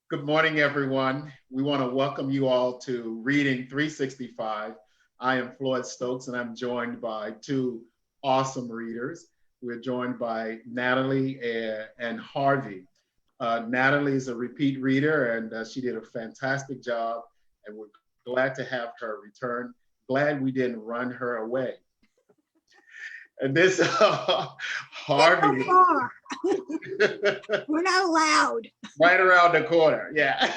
Good morning, everyone. We want to welcome you all to Reading 365. I am Floyd Stokes, and I'm joined by two awesome readers. We're joined by Natalie and Harvey. Natalie is a repeat reader, and she did a fantastic job, and we're glad to have her return. Glad we didn't run her away. And this Harvey, So far. We're not allowed. right around the corner, yeah.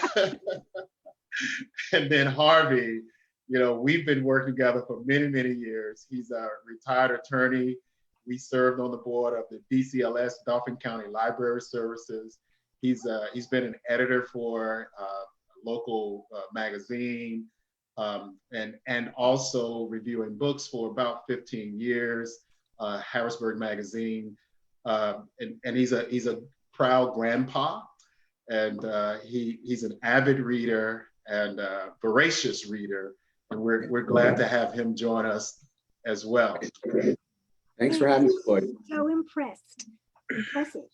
And then Harvey, we've been working together for many, many years. He's a retired attorney. We served on the board of the DCLS, Dauphin County Library Services. He's been an editor for a local magazine, and also reviewing books for about 15 years. Harrisburg Magazine, and he's a proud grandpa, and he's an avid reader and a voracious reader, and we're glad to have him join us as well. Thanks for having me, Floyd. So impressed. Impressive.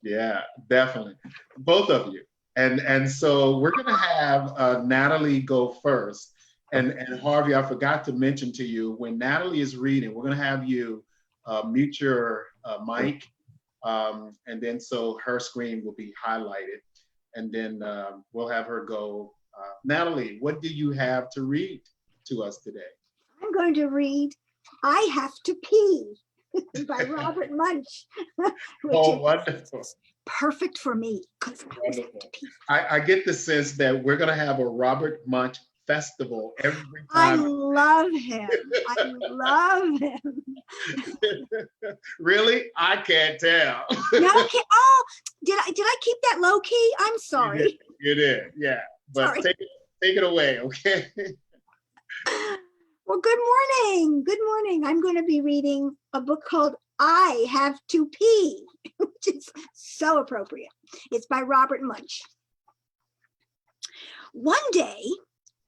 Yeah, definitely, both of you. And so we're gonna have Natalie go first. And Harvey, I forgot to mention to you, when Natalie is reading, we're gonna have you mute your mic, and then so her screen will be highlighted, and then we'll have her go. Natalie, what do you have to read to us today? I'm going to read I Have to Pee by Robert Munsch, which Oh, is wonderful. perfect for me because I always have to pee. I get the sense that we're going to have a Robert Munsch festival every I time. love him. I love him. Really? I can't tell. No, oh, did I keep that low key? I'm sorry. You did, yeah. But Sorry. take it away, okay? Well, good morning. Good morning. I'm going to be reading a book called I Have to Pee, which is so appropriate. It's by Robert Munsch. One day,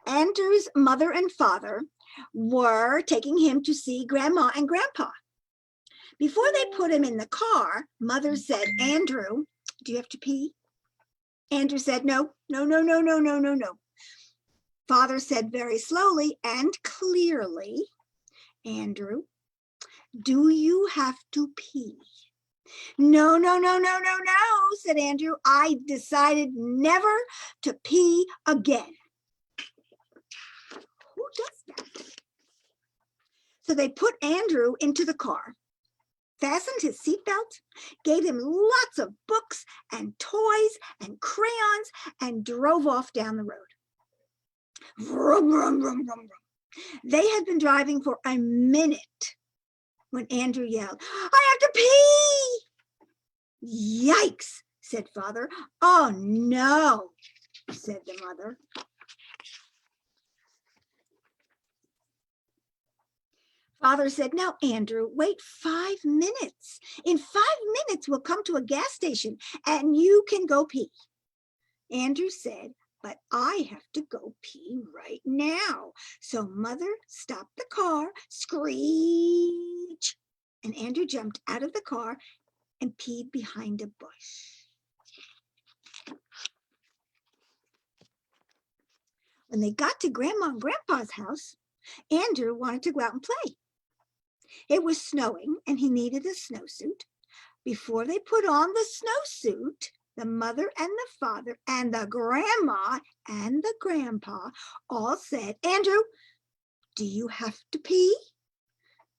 Andrew's mother and father were taking him to see Grandma and Grandpa. Before they put him in the car, Mother said, Andrew, do you have to pee? Andrew said, no. Father said very slowly and clearly, Andrew, do you have to pee? No, said Andrew. I decided never to pee again. Who does that? So they put Andrew into the car, fastened his seatbelt, gave him lots of books and toys and crayons, and drove off down the road. Vroom, vroom, vroom, vroom, vroom. They had been driving for a minute when Andrew yelled, I have to pee! Yikes, said Father. Oh no, said the mother. Father said, now, Andrew, wait 5 minutes. In 5 minutes, we'll come to a gas station and you can go pee. Andrew said, but I have to go pee right now. So Mother stopped the car, screech, and Andrew jumped out of the car and peed behind a bush. When they got to Grandma and Grandpa's house, Andrew wanted to go out and play. It was snowing and he needed a snowsuit. Before they put on the snowsuit, the mother and the father and the grandma and the grandpa all said, Andrew, do you have to pee?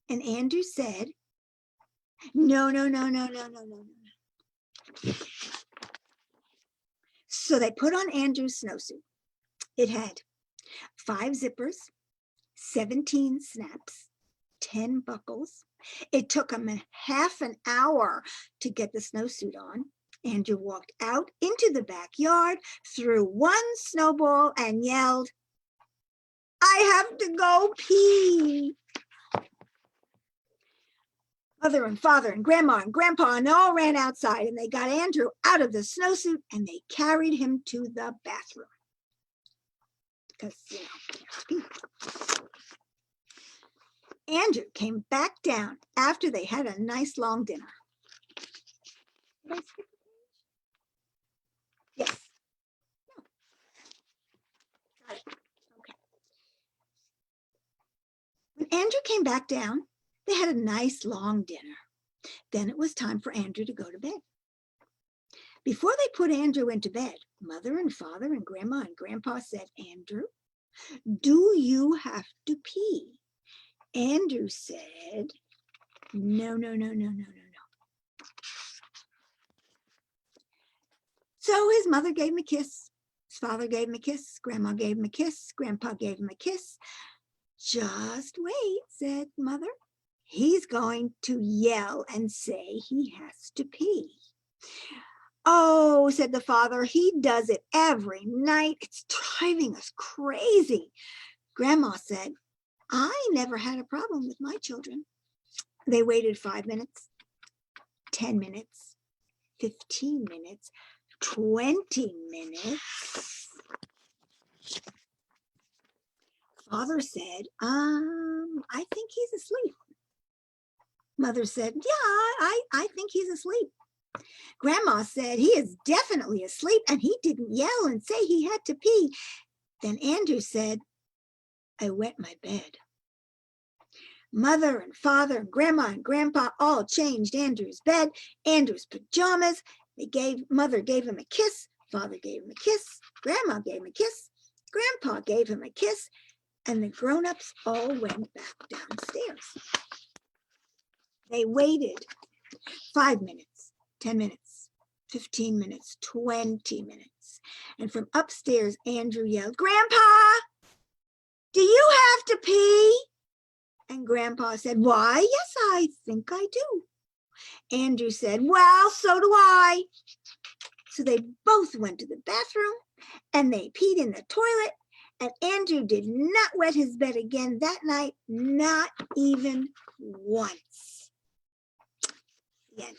And Andrew said, no. So they put on Andrew's snowsuit. It had 5 zippers, 17 snaps, 10 buckles. It took him half an hour to get the snowsuit on. Andrew walked out into the backyard, threw one snowball and yelled, I have to go pee. Mother and father and grandma and grandpa and all ran outside, and they got Andrew out of the snowsuit and they carried him to the bathroom. Because, Andrew came back down after they had a nice long dinner. Yes. came back down. They had a nice long dinner. Then it was time for Andrew to go to bed. Before they put Andrew into bed, Mother and Father and Grandma and Grandpa said, Andrew, do you have to pee? Andrew said, no, no, no, no, no, no, no. So his mother gave him a kiss. His father gave him a kiss. Grandma gave him a kiss. Grandpa gave him a kiss. Just wait, said Mother. He's going to yell and say he has to pee. Oh, said the father, he does it every night. It's driving us crazy. Grandma said, I never had a problem with my children. They waited 5 minutes, 10 minutes, 15 minutes, 20 minutes. Father said, I think he's asleep. Mother said, yeah, I think he's asleep. Grandma said, he is definitely asleep and he didn't yell and say he had to pee. Then Andrew said, I wet my bed. Mother and Father and Grandma and Grandpa all changed Andrew's bed, Andrew's pajamas. Mother gave him a kiss. Father gave him a kiss. Grandma gave him a kiss. Grandpa gave him a kiss. And the grown-ups all went back downstairs. They waited 5 minutes, 10 minutes, 15 minutes, 20 minutes. And from upstairs, Andrew yelled, Grandpa, do you have to pee? And Grandpa said, why, yes, I think I do. Andrew said, well, so do I. So they both went to the bathroom and they peed in the toilet. And Andrew did not wet his bed again that night, not even once. The end.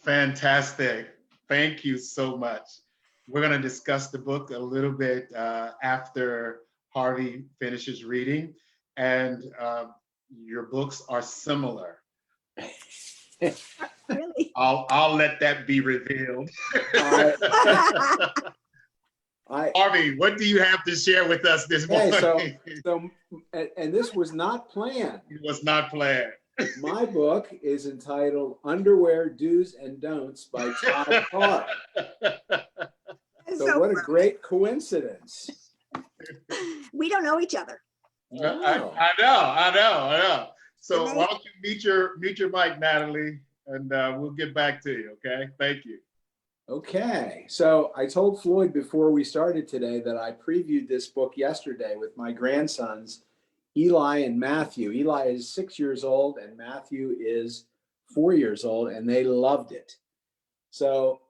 Fantastic. Thank you so much. We're going to discuss the book a little bit after Harvey finishes reading. And your books are similar. Really? I'll let that be revealed. Harvey, what do you have to share with us this morning? And this was not planned. It was not planned. My book is entitled Underwear Do's and Don'ts by Todd Carr. So what a great coincidence. We don't know each other. No. I know. So why don't you mute your mic, Natalie, and we'll get back to you, okay? Thank you. Okay, so I told Floyd before we started today that I previewed this book yesterday with my grandsons, Eli and Matthew. Eli is 6 years old and Matthew is 4 years old, and they loved it. So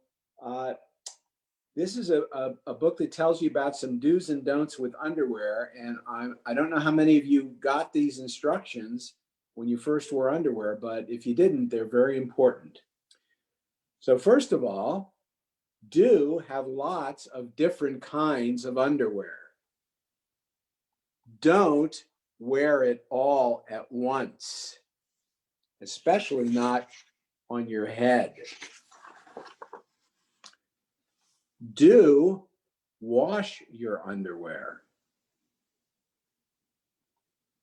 this is a book that tells you about some do's and don'ts with underwear. And I don't know how many of you got these instructions when you first wore underwear, but if you didn't, they're very important. So first of all, do have lots of different kinds of underwear. Don't wear it all at once, especially not on your head. Do wash your underwear.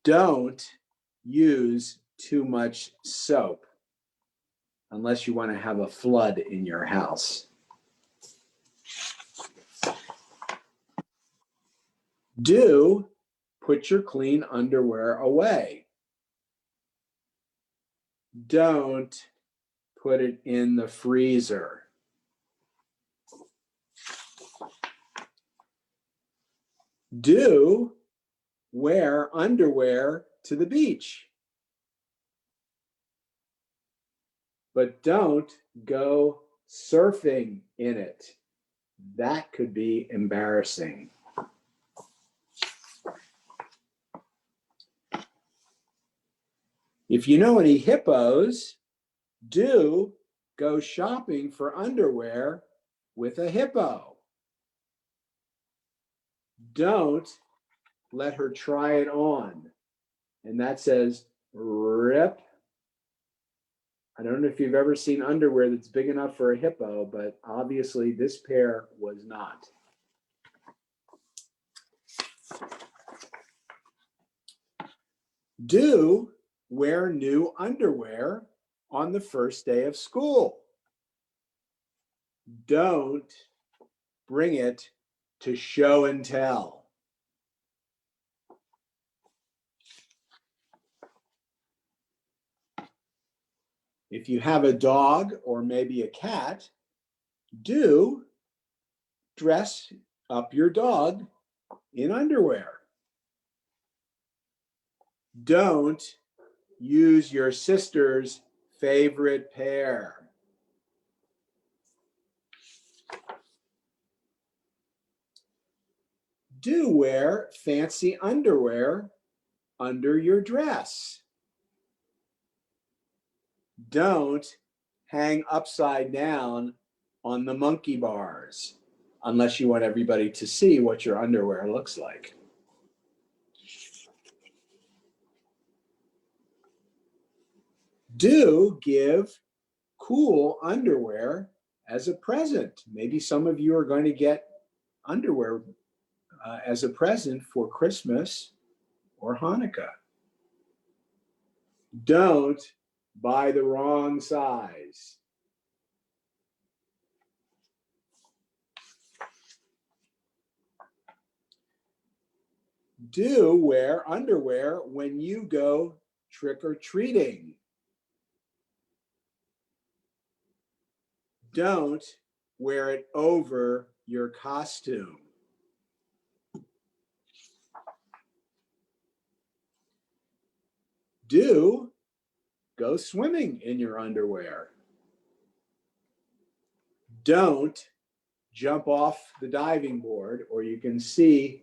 Don't use too much soap unless you want to have a flood in your house. Do put your clean underwear away. Don't put it in the freezer. Do wear underwear to the beach, but don't go surfing in it. That could be embarrassing. If you know any hippos, do go shopping for underwear with a hippo. Don't let her try it on. And that says rip. I don't know if you've ever seen underwear that's big enough for a hippo, but obviously this pair was not. Do wear new underwear on the first day of school. Don't bring it to show and tell. If you have a dog or maybe a cat, do dress up your dog in underwear. Don't use your sister's favorite pair. Do wear fancy underwear under your dress. Don't hang upside down on the monkey bars unless you want everybody to see what your underwear looks like. Do give cool underwear as a present. Maybe some of you are going to get underwear as a present for Christmas or Hanukkah. Don't buy the wrong size. Do wear underwear when you go trick-or-treating. Don't wear it over your costume. Do go swimming in your underwear. Don't jump off the diving board or you can see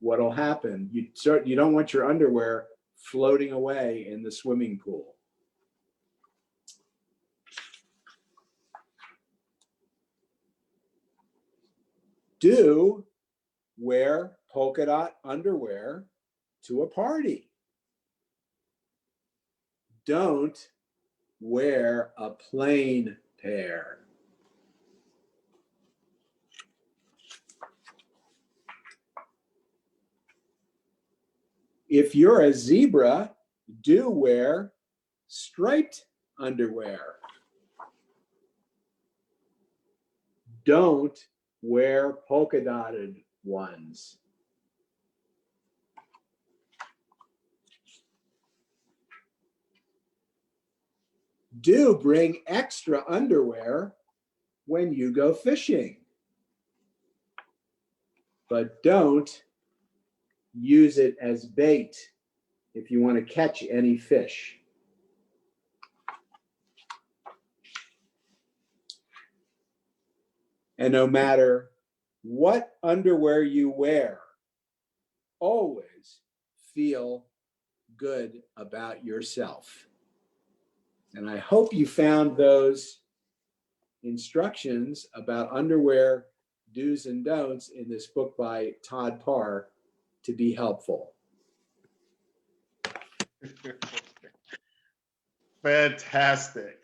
what'll happen. You don't want your underwear floating away in the swimming pool. Do wear polka dot underwear to a party. Don't wear a plain pair. If you're a zebra, do wear striped underwear. Don't wear polka dotted ones. Do bring extra underwear when you go fishing, but don't use it as bait if you want to catch any fish. And no matter what underwear you wear, always feel good about yourself. And I hope you found those instructions about underwear do's and don'ts in this book by Todd Parr to be helpful. Fantastic.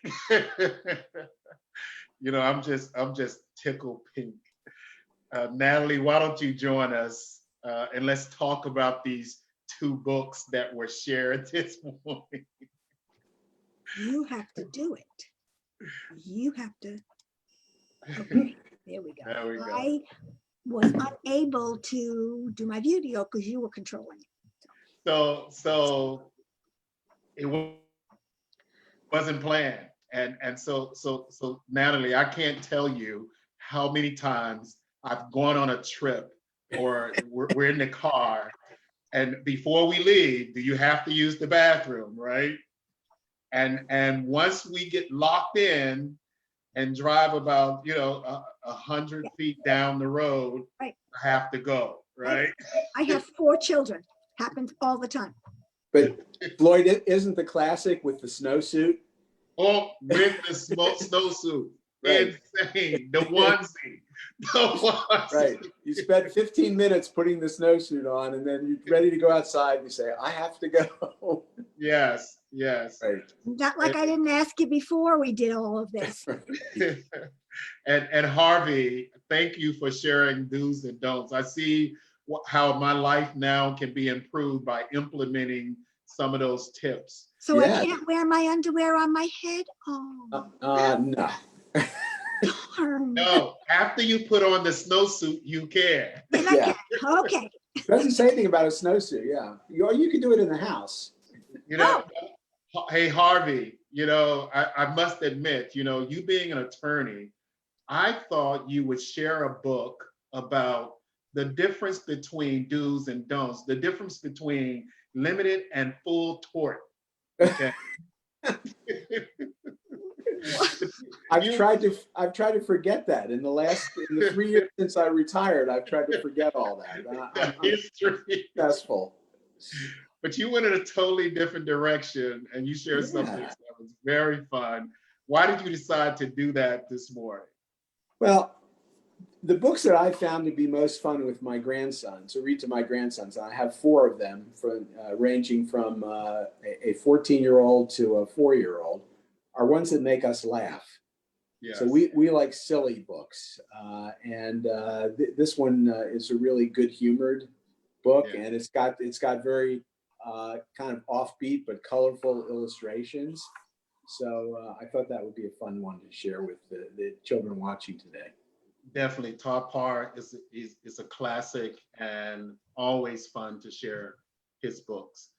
You know, I'm just tickled pink. Natalie, why don't you join us and let's talk about these two books that were shared this morning. You have to do it. You have to. Okay, there we go. There we go. I was unable to do my video because you were controlling it. So it wasn't planned. And so Natalie, I can't tell you how many times I've gone on a trip or we're in the car and before we leave, do you have to use the bathroom, right? And once we get locked in and drive about, 100 feet down the road, right, I have to go, right? I have 4 children. Happens all the time. But Floyd, isn't the classic with the snowsuit? Oh, with the snowsuit. Right. Insane. The onesie. Right. You spend 15 minutes putting the snowsuit on and then you're ready to go outside and you say, I have to go. Yes. Right. Not like I didn't ask you before we did all of this. And Harvey, thank you for sharing do's and don'ts. I see how my life now can be improved by implementing some of those tips. So Yeah. I can't wear my underwear on my head? Oh, No. darn. No, after you put on the snowsuit, you can. Then I Yeah. can. Okay. Doesn't say anything about a snowsuit. Yeah. You can do it in the house. You know, hey, Harvey, I must admit, you being an attorney, I thought you would share a book about the difference between do's and don'ts, the difference between limited and full tort. Okay. I've tried to forget that in the 3 years since I retired. I've tried to forget all that. I'm successful. But you went in a totally different direction and you shared something that was very fun. Why did you decide to do that this morning? Well, the books that I found to be most fun with my grandsons, to read to my grandsons, I have 4 of them, ranging from a 14-year-old to a 4-year-old, are ones that make us laugh. Yes. So we like silly books. This one is a really good humored book, and it's got very kind of offbeat but colorful illustrations. So I thought that would be a fun one to share with the children watching today. Definitely, Todd Parr is a classic and always fun to share his books.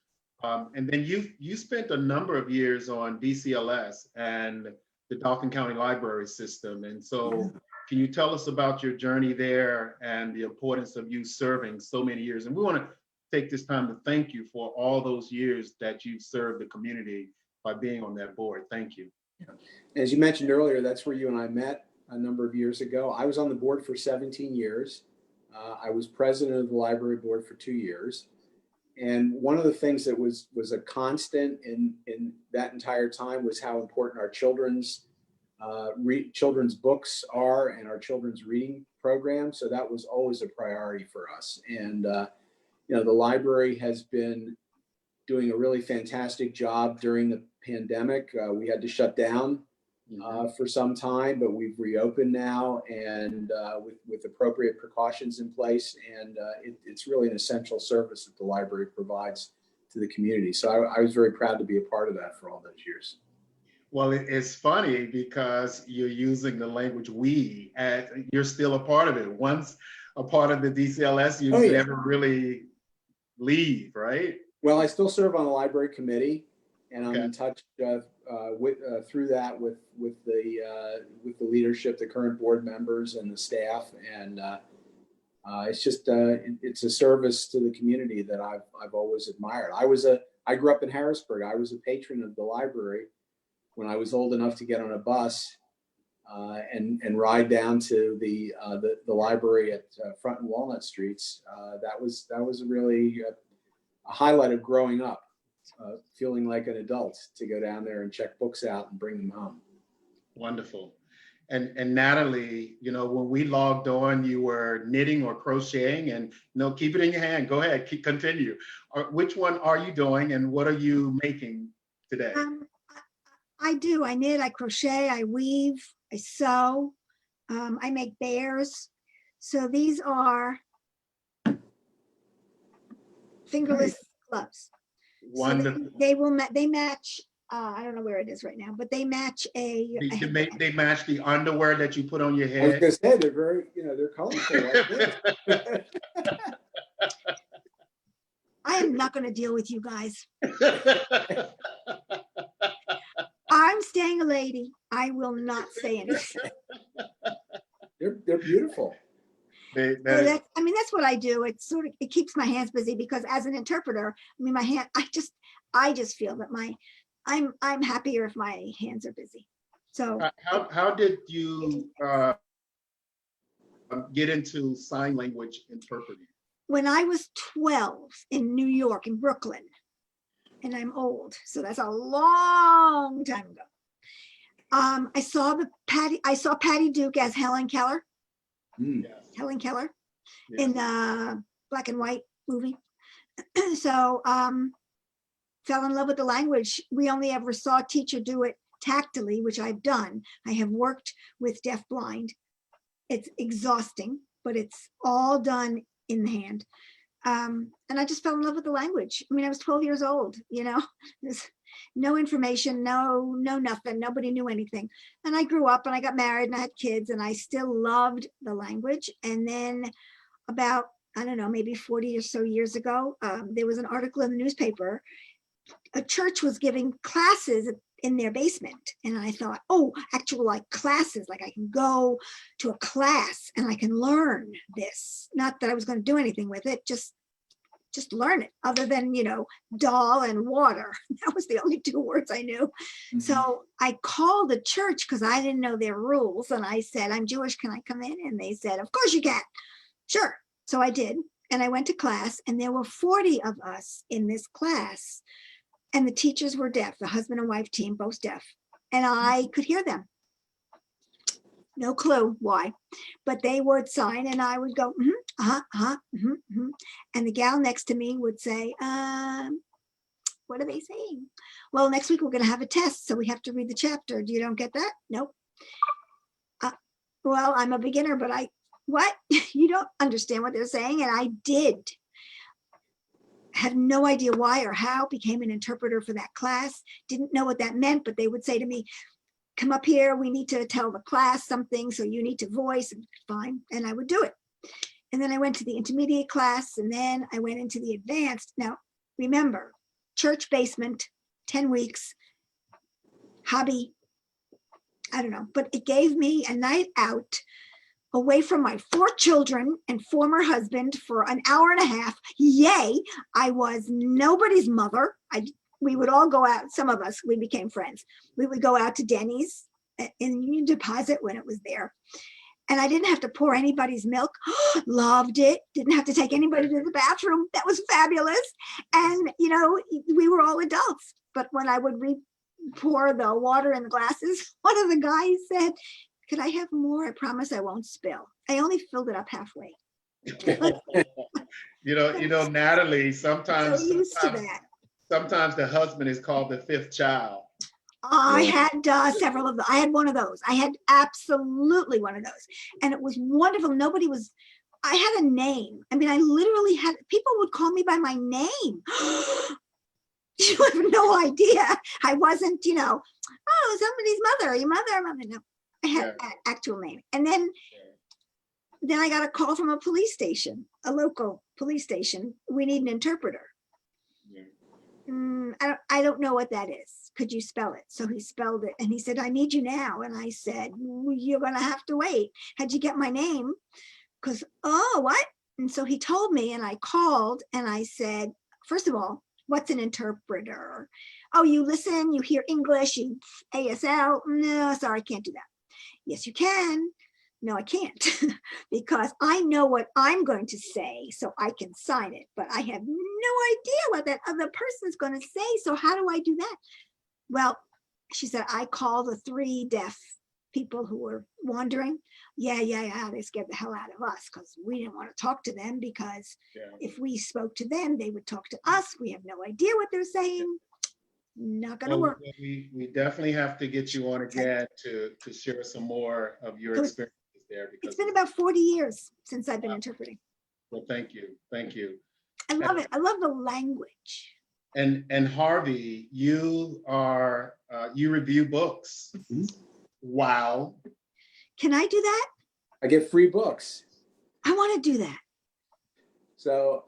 And then you spent a number of years on DCLS and the Dauphin County Library System. And so can you tell us about your journey there and the importance of you serving so many years? And we want to take this time to thank you for all those years that you served the community by being on that board. Thank you. As you mentioned earlier, that's where you and I met a number of years ago. I was on the board for 17 years. I was president of the library board for 2 years. And one of the things that was a constant in that entire time was how important our children's books are and our children's reading program. So that was always a priority for us. And the library has been doing a really fantastic job during the pandemic. We had to shut down for some time, but we've reopened now, and with appropriate precautions in place. And it's really an essential service that the library provides to the community. So I was very proud to be a part of that for all those years. Well, it's funny because you're using the language "we," and you're still a part of it. Once a part of the DCLS, you never really leave, right? Well, I still serve on the library committee, and I'm in touch through that with the leadership, the current board members, and the staff. And it's just it's a service to the community that I've always admired. I grew up in Harrisburg. I was a patron of the library when I was old enough to get on a bus and ride down to the library at Front and Walnut Streets. That was really a highlight of growing up. Feeling like an adult to go down there and check books out and bring them home. Wonderful. And Natalie, when we logged on, you were knitting or crocheting, and keep it in your hand. Go ahead, continue. Which one are you doing, and what are you making today? I do. I knit, I crochet, I weave, I sew, I make bears. So these are fingerless gloves. Wonderful. So they match. I don't know where it is right now, but they match they match the underwear that you put on your head. I was gonna say they're very, they're colorful. I am not going to deal with you guys. I'm staying a lady. I will not say anything. They're beautiful. So that's what I do. It's it keeps my hands busy, because as an interpreter, my hand, I just feel that I'm happier if my hands are busy. So how did you get into sign language interpreting? When I was 12 in New York, in Brooklyn, and I'm old, so that's a long time ago. I saw Patty Duke as Helen Keller. Yes. Helen Keller, yes, in the black and white movie. So fell in love with the language. We only ever saw a teacher do it tactily, which I've done. I have worked with deaf blind. It's exhausting, but it's all done in the hand. And I just fell in love with the language. I mean, I was 12 years old, there's no information, no nothing. Nobody knew anything. And I grew up and I got married and I had kids and I still loved the language. And then about, I don't know, maybe 40 or so years ago, there was an article in the newspaper. A church was giving classes in their basement. And I thought, oh, actual like classes, like I can go to a class and I can learn this. Not that I was going to do anything with it, just learn it, other than, doll and water. That was the only 2 words I knew. Mm-hmm. So I called the church because I didn't know their rules. And I said, I'm Jewish, can I come in? And they said, of course you can. Sure. So I did. And I went to class and there were 40 of us in this class. And the teachers were deaf, the husband and wife team, both deaf. And I could hear them. No clue why, but they would sign and I would go, and the gal next to me would say, what are they saying? Well, next week we're going to have a test, so we have to read the chapter. You don't get that? Nope. Well, I'm a beginner, but what? You don't understand what they're saying. And I did. Had no idea why or how, became an interpreter for that class. Didn't know what that meant, but they would say to me, come up here, we need to tell the class something, so you need to voice, and fine, and I would do it. And then I went to the intermediate class, and then I went into the advanced. Now, remember, church basement, 10 weeks, hobby, I don't know, but it gave me a night out away from my 4 children and former husband for an hour and a half. Yay, I was nobody's mother. We would all go out, some of us, we became friends. We would go out to Denny's in Union Deposit when it was there. And I didn't have to pour anybody's milk. Loved it. Didn't have to take anybody to the bathroom. That was fabulous. And, we were all adults. But when I would pour the water in the glasses, one of the guys said, could I have more? I promise I won't spill. I only filled it up halfway. Natalie, sometimes so used to that. Sometimes the husband is called the 5th child. I had several of them. I had one of those. I had absolutely one of those. And it was wonderful. I had a name. I mean, I literally had, people would call me by my name. You have no idea. I wasn't, oh, somebody's mother, your mother. No, I had an actual name. And then I got a call from a police station, a local police station. We need an interpreter. I don't know what that is. Could you spell it? So he spelled it and he said, I need you now. And I said, you're going to have to wait. How'd you get my name? Because, oh, what? And so he told me and I called and I said, first of all, what's an interpreter? Oh, you listen, you hear English, you ASL. No, sorry, I can't do that. Yes, you can. No, I can't because I know what I'm going to say, so I can sign it, but I have no idea what that other person's going to say. So how do I do that? Well, she said, I call the 3 deaf people who were wandering. Yeah. They scared the hell out of us because we didn't want to talk to them because if we spoke to them, they would talk to us. We have no idea what they're saying. Not going to work. We definitely have to get you on again to share some more of your experience. There because it's been about 40 years since I've been interpreting. Well, thank you. I love it. I love the language. And Harvey, you are you review books. Mm-hmm. Wow. Can I do that? I get free books. I want to do that. So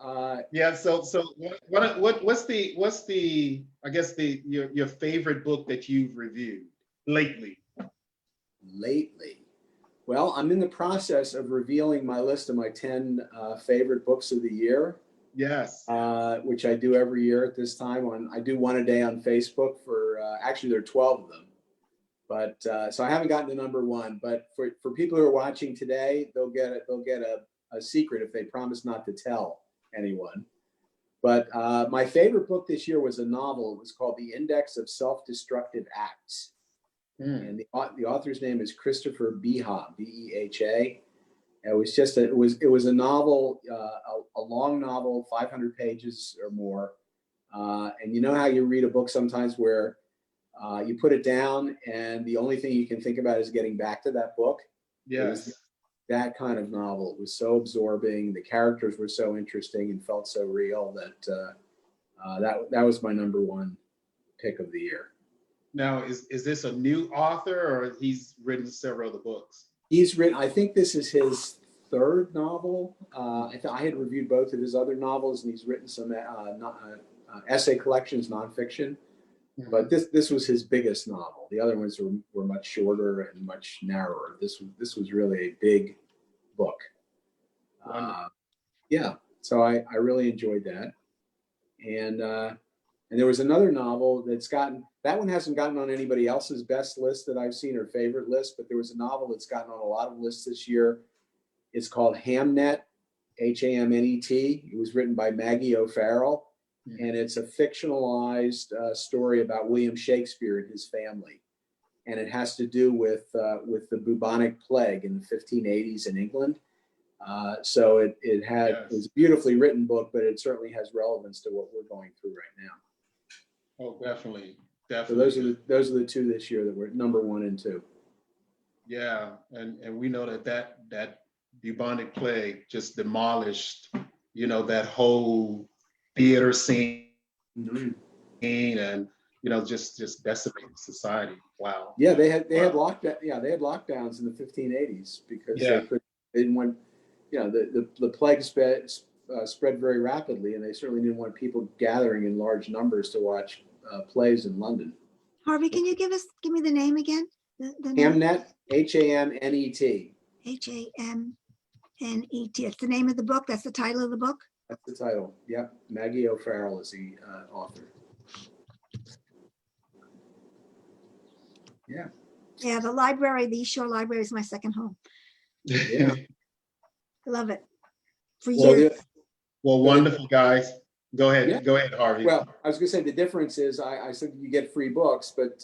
So what's the I guess your favorite book that you've reviewed lately? Well, I'm in the process of revealing my list of my 10 favorite books of the year. Yes. Which I do every year at this time. I do one a day on Facebook for, actually there are 12 of them. But so I haven't gotten to number 1. But for people who are watching today, they'll get a secret if they promise not to tell anyone. But my favorite book this year was a novel. It was called The Index of Self-Destructive Acts. And the author's name is Christopher Beha, B-E-H-A. It was a novel, a long novel, 500 pages or more. And you know how you read a book sometimes where you put it down and the only thing you can think about is getting back to that book? Yes. that kind of novel. It was so absorbing. The characters were so interesting and felt so real that that was my number one pick of the year. Now, is this a new author, or he's written several of the books? He's written, I think this is his third novel. I had reviewed both of his other novels, and he's written some essay collections, nonfiction. Mm-hmm. But this was his biggest novel. The other ones were much shorter and much narrower. This was really a big book. Yeah, so I really enjoyed that. And there was another novel that one hasn't gotten on anybody else's best list that I've seen or favorite list, but there was a novel that's gotten on a lot of lists this year. It's called Hamnet, Hamnet. It was written by Maggie O'Farrell. And it's a fictionalized story about William Shakespeare and his family, and it has to do with the bubonic plague in the 1580s in England. So it was a beautifully written book, but it certainly has relevance to what we're going through right now. Oh, definitely. So those are the two this year that were number 1 and 2. Yeah, and we know that bubonic plague just demolished, that whole theater scene, Mm-hmm. and just decimated society. Wow. Yeah, they had lockdowns in the 1580s because they didn't want, the plague spread very rapidly, and they certainly didn't want people gathering in large numbers to watch plays in London. Harvey, can you give me the name again? The Hamnet, Hamnet. Hamnet. It's the name of the book. That's the title of the book. That's the title. Yep. Maggie O'Farrell is the author. Yeah. Yeah, the East Shore Library is my second home. Yeah. I love it. For years. Well, wonderful, guys. Go ahead. Yeah. Go ahead, Harvey. Well, I was going to say the difference is I said you get free books, but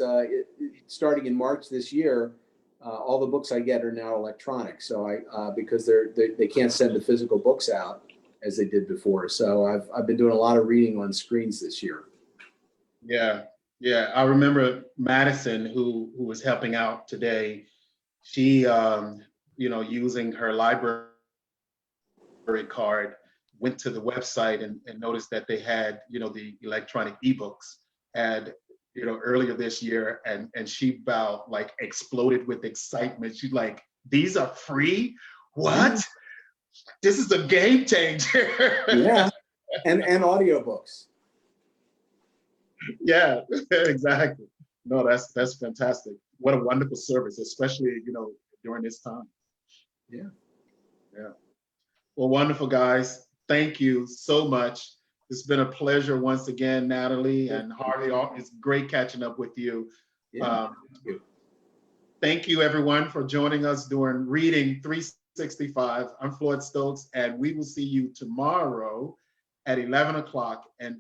starting in March this year, all the books I get are now electronic. So because they can't send the physical books out as they did before. So I've been doing a lot of reading on screens this year. Yeah. I remember Madison, who was helping out today. She, using her library card, went to the website and noticed that they had, the electronic ebooks had, earlier this year, and she about exploded with excitement. She's like, "These are free? What? This is a game changer." Yeah, and audiobooks. Yeah, exactly. No, that's fantastic. What a wonderful service, especially during this time. Yeah. Well, wonderful, guys. Thank you so much. It's been a pleasure once again, Natalie and Harvey. It's great catching up with you. Yeah. Thank you, everyone, for joining us during Reading 365. I'm Floyd Stokes, and we will see you tomorrow at 11 o'clock and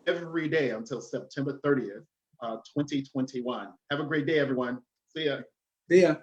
every day until September 30th, 2021. Have a great day, everyone. See ya. See ya.